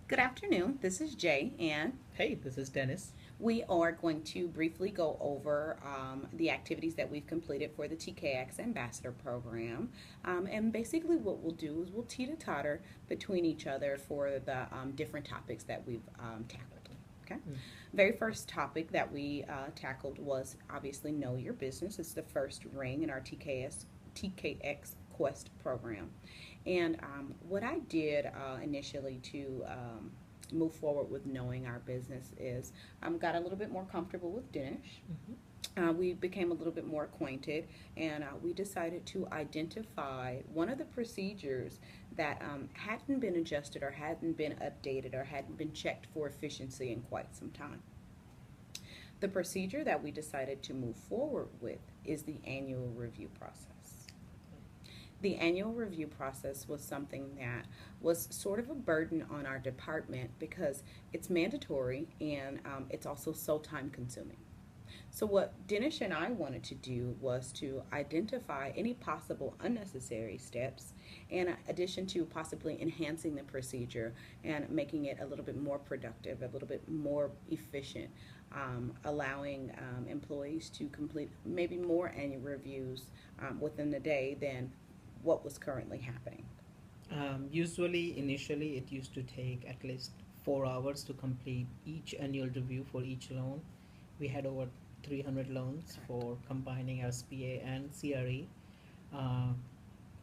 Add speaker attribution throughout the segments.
Speaker 1: Good afternoon. This is Jay, and
Speaker 2: Hey, this is Dennis.
Speaker 1: we are going to briefly go over the activities that we've completed for the TKX Ambassador Program. And basically, what we'll do is we'll teeter totter between each other for the different topics that we've tackled. Okay.
Speaker 2: Mm.
Speaker 1: Very first topic that we tackled was obviously know your business. It's the first ring in our TKX Quest program. And what I did initially to move forward with knowing our business is got a little bit more comfortable with Dinesh.
Speaker 2: Mm-hmm.
Speaker 1: We became a little bit more acquainted, and we decided to identify one of the procedures that hadn't been adjusted or hadn't been updated or hadn't been checked for efficiency in quite some time. The procedure that we decided to move forward with is the annual review process. The annual review process was something that was sort of a burden on our department because it's mandatory and it's also so time consuming. So, what Dinesh and I wanted to do was to identify any possible unnecessary steps, in addition to possibly enhancing the procedure and making it a little bit more productive, a little bit more efficient, allowing employees to complete maybe more annual reviews within the day than what was currently happening.
Speaker 2: Usually, initially, it used to take at least 4 hours to complete each annual review for each loan. We had over 300 loans
Speaker 1: Correct.
Speaker 2: for combining SBA and CRE. Uh,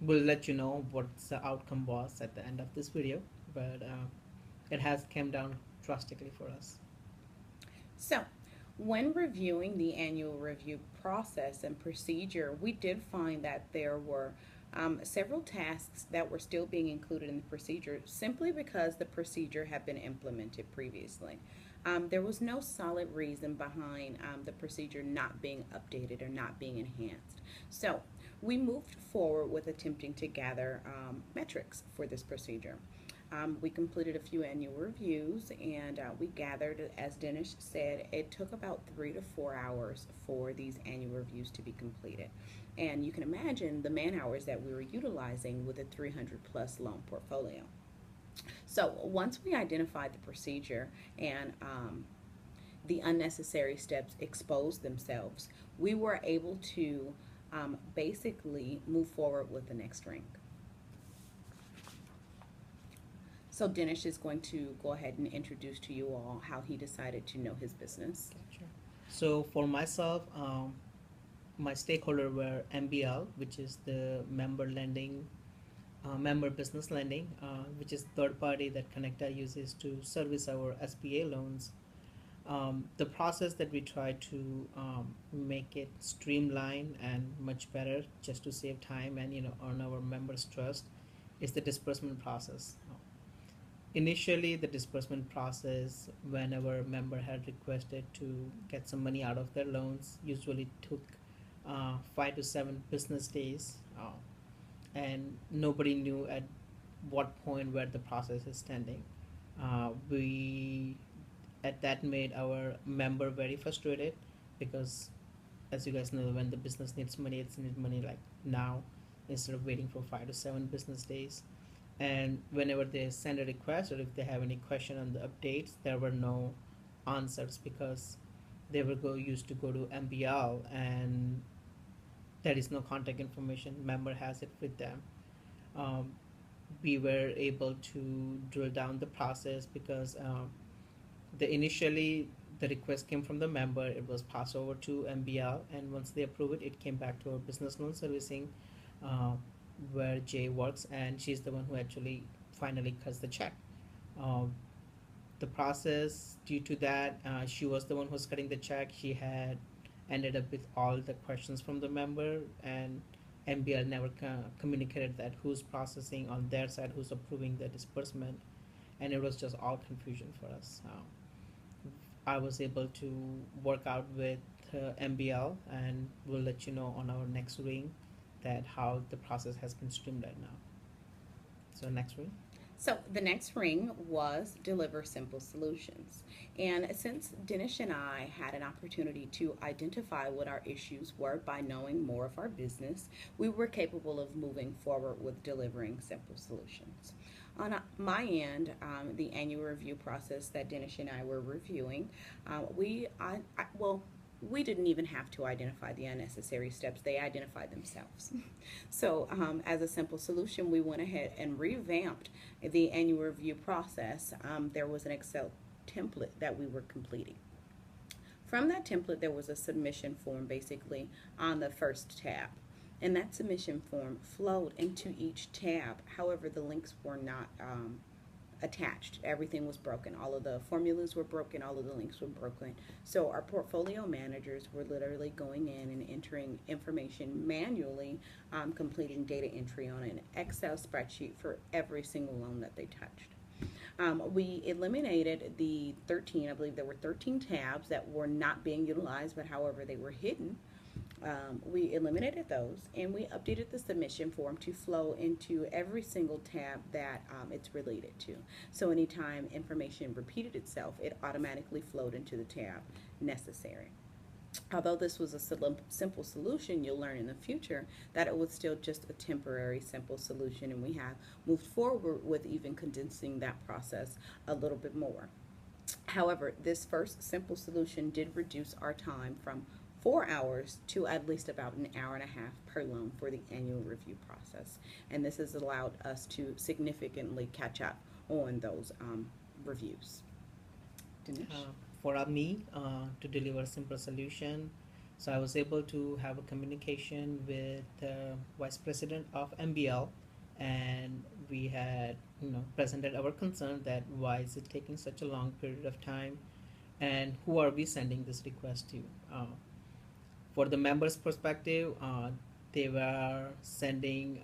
Speaker 2: we'll let you know what the outcome was at the end of this video, but it has come down drastically for us.
Speaker 1: So, when reviewing the annual review process and procedure, we did find that there were several tasks that were still being included in the procedure simply because the procedure had been implemented previously. There was no solid reason behind the procedure not being updated or not being enhanced. So, we moved forward with attempting to gather metrics for this procedure. We completed a few annual reviews and we gathered, as Dennis said, it took about 3 to 4 hours for these annual reviews to be completed. And you can imagine the man hours that we were utilizing with a 300 plus loan portfolio. So once we identified the procedure and the unnecessary steps exposed themselves, we were able to basically move forward with the next ring. So Dennis is going to go ahead and introduce to you all how he decided to know his business.
Speaker 2: Gotcha. So for myself, my stakeholder were MBL, which is the member business lending, which is third party that Connecta uses to service our SBA loans. The process that we try to make it streamlined and much better, just to save time and earn our members' trust, is the disbursement process. Initially, the disbursement process, whenever member had requested to get some money out of their loans, usually took 5 to 7 business days, and nobody knew at what point where the process is standing. We at that made our member very frustrated because, as you guys know, when the business needs money, it's need money like now instead of waiting for 5 to 7 business days. And whenever they send a request or if they have any question on the updates, there were no answers because they were used to go to MBL and there is no contact information. Member has it with them. Um, we were able to drill down the process because the initially the request came from the member, it was passed over to MBL, and once they approve it, it came back to our business loan servicing, uh, where Jay works, and she's the one who actually finally cuts the check. Um, the process due to that, she was the one who was cutting the check. She had ended up with all the questions from the member, and MBL never communicated that who's processing on their side, who's approving the disbursement, and it was just all confusion for us. I was able to work out with MBL, and we'll let you know on our next ring that how the process has been streamlined now. So next ring.
Speaker 1: So the next ring was deliver simple solutions. And since Dinesh and I had an opportunity to identify what our issues were by knowing more of our business, we were capable of moving forward with delivering simple solutions. On my end, the annual review process that Dennis and I were reviewing, well, we didn't even have to identify the unnecessary steps. They identified themselves. So, as a simple solution, we went ahead and revamped the annual review process. There was an Excel template that we were completing. From that template, there was a submission form basically on the first tab. And that submission form flowed into each tab. However, the links were not attached. Everything was broken. All of the formulas were broken. All of the links were broken. So our portfolio managers were literally going in and entering information manually, completing data entry on an Excel spreadsheet for every single loan that they touched. We eliminated the 13, I believe there were 13 tabs that were not being utilized, but however they were hidden. We eliminated those and we updated the submission form to flow into every single tab that it's related to. So anytime information repeated itself, it automatically flowed into the tab necessary. Although this was a simple solution, you'll learn in the future that it was still just a temporary simple solution, and we have moved forward with even condensing that process a little bit more. However, this first simple solution did reduce our time from 4 hours to at least about an hour and a half per loan for the annual review process. And this has allowed us to significantly catch up on those reviews. Dinesh?
Speaker 2: For me to deliver a simple solution, so I was able to have a communication with the vice president of MBL, and we had presented our concern that why is it taking such a long period of time, and who are we sending this request to. For the members' perspective, they were sending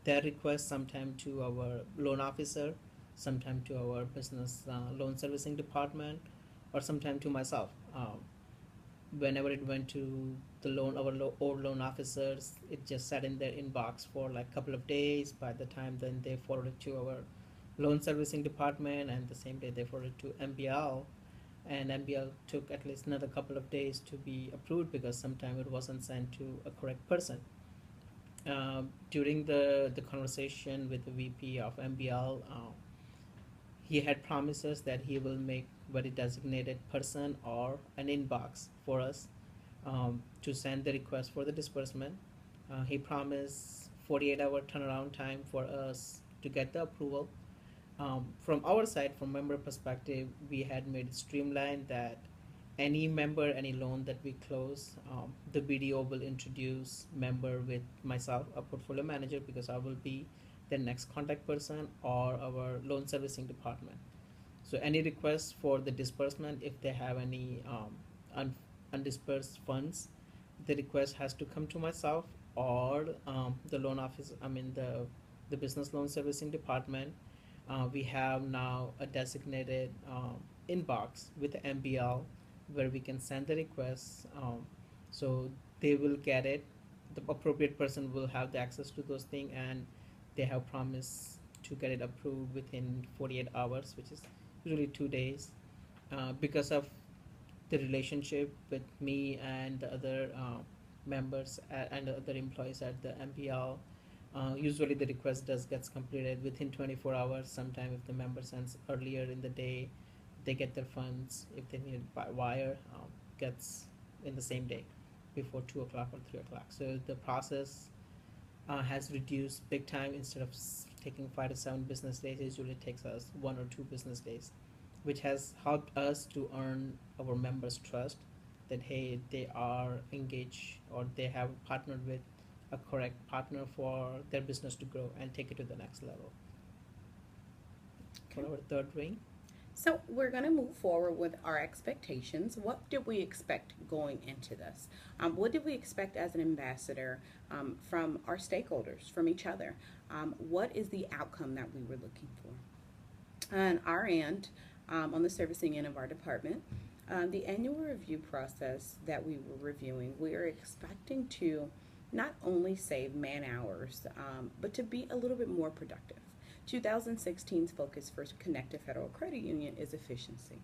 Speaker 2: their request sometime to our loan officer, sometime to our business loan servicing department, or sometime to myself. Whenever it went to the old loan officers, it just sat in their inbox for like a couple of days. By the time then they forwarded to our loan servicing department, and the same day they forwarded to MBL, and MBL took at least another couple of days to be approved because sometimes it wasn't sent to a correct person. During the conversation with the VP of MBL, he had promises that he will make very designated person or an inbox for us to send the request for the disbursement. He promised 48-hour turnaround time for us to get the approval. From our side, from member perspective, we had made it streamlined that any member, any loan that we close, the BDO will introduce member with myself, a portfolio manager, because I will be the next contact person, or our loan servicing department. So any requests for the disbursement, if they have any undisbursed funds, the request has to come to myself or the loan office. I mean the business loan servicing department. We have now a designated inbox with the MBL where we can send the requests. So they will get it. The appropriate person will have the access to those things, and they have promised to get it approved within 48 hours, which is usually 2 days. Because of the relationship with me and the other members and the other employees at the MPL, usually the request does gets completed within 24 hours. Sometimes if the member sends earlier in the day, they get their funds. If they need it by wire, gets in the same day before 2 o'clock or 3 o'clock. So the process has reduced big time. Instead of taking 5 to 7 business days, it usually takes us 1 or 2 business days, which has helped us to earn our members' trust that hey, they are engaged or they have partnered with a correct partner for their business to grow and take it to the next level.
Speaker 1: Okay.
Speaker 2: For our third ring.
Speaker 1: So we're going to move forward with our expectations. What did we expect going into this? What did we expect as an ambassador from our stakeholders, from each other? What is the outcome that we were looking for? On our end, on the servicing end of our department, the annual review process that we were reviewing, we are expecting to not only save man hours, but to be a little bit more productive. 2016's focus for Connected Federal Credit Union is efficiency.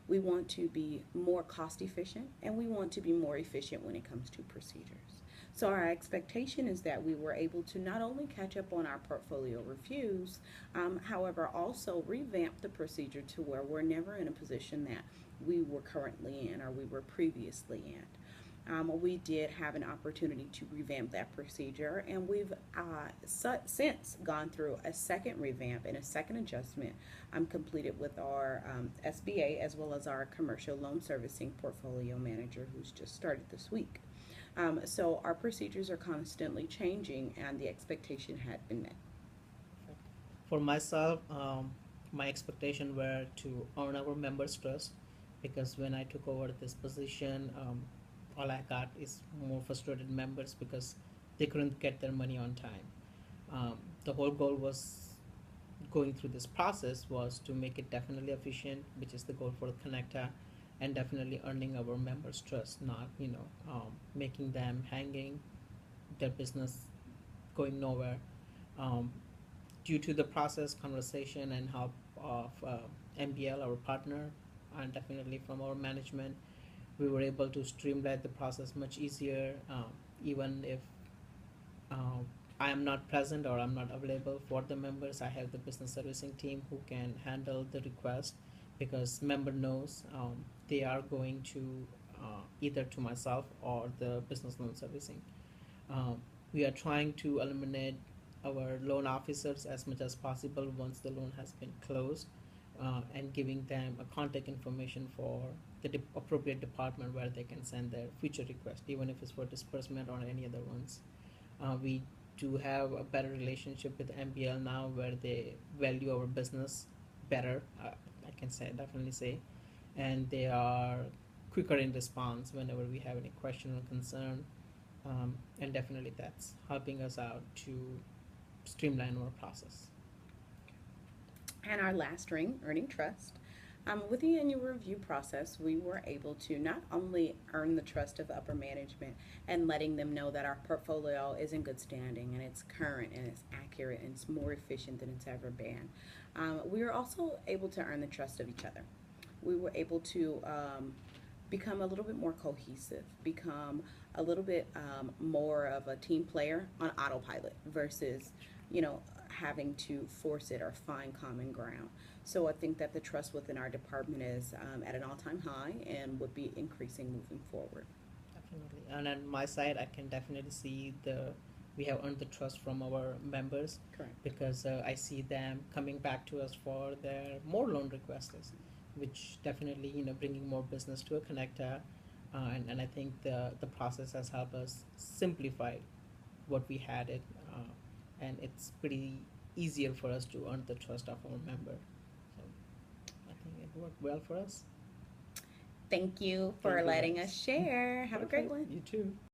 Speaker 1: We want to be more cost efficient, and we want to be more efficient when it comes to procedures. So our expectation is that we were able to not only catch up on our portfolio reviews, however, also revamp the procedure to where we're never in a position that we were currently in or we were previously in. We did have an opportunity to revamp that procedure, and we've since gone through a second revamp and a second adjustment completed with our SBA as well as our commercial loan servicing portfolio manager who's just started this week. So our procedures are constantly changing, and the expectation had been met.
Speaker 2: For myself, my expectation were to earn our members' trust, because when I took over this position, all I got is more frustrated members because they couldn't get their money on time. The whole goal was going through this process was to make it definitely efficient, which is the goal for Connecta, and definitely earning our members' trust, not making them hanging, their business going nowhere. Um, Due to the process, conversation, and help of MBL, our partner, and definitely from our management, we were able to streamline the process much easier. Even if uh, I am not present or I'm not available for the members, I have the business servicing team who can handle the request, because member knows they are going to either to myself or the business loan servicing. Um, we are trying to eliminate our loan officers as much as possible once the loan has been closed, and giving them a contact information for the appropriate department where they can send their future request, even if it's for disbursement or any other ones. We do have a better relationship with MBL now, where they value our business better. I can say definitely say, and they are quicker in response whenever we have any question or concern, and definitely that's helping us out to streamline our process.
Speaker 1: And our last ring, earning trust. With the annual review process, we were able to not only earn the trust of upper management and letting them know that our portfolio is in good standing and it's current and it's accurate and it's more efficient than it's ever been, we were also able to earn the trust of each other. We were able to become a little bit more cohesive, become a little bit more of a team player on autopilot versus, having to force it or find common ground. So I think that the trust within our department is at an all-time high and would be increasing moving forward.
Speaker 2: Definitely. And on my side, I can definitely see we have earned the trust from our members,
Speaker 1: Correct.
Speaker 2: because I see them coming back to us for their more loan requests, which definitely bringing more business to a Connecta, and I think the process has helped us simplify what we had it, and it's pretty easier for us to earn the trust of our member. So I think it worked well for us.
Speaker 1: Thank you for
Speaker 2: Thank you,
Speaker 1: letting
Speaker 2: guys.
Speaker 1: us share. Have a great
Speaker 2: Perfect.
Speaker 1: one.
Speaker 2: You too.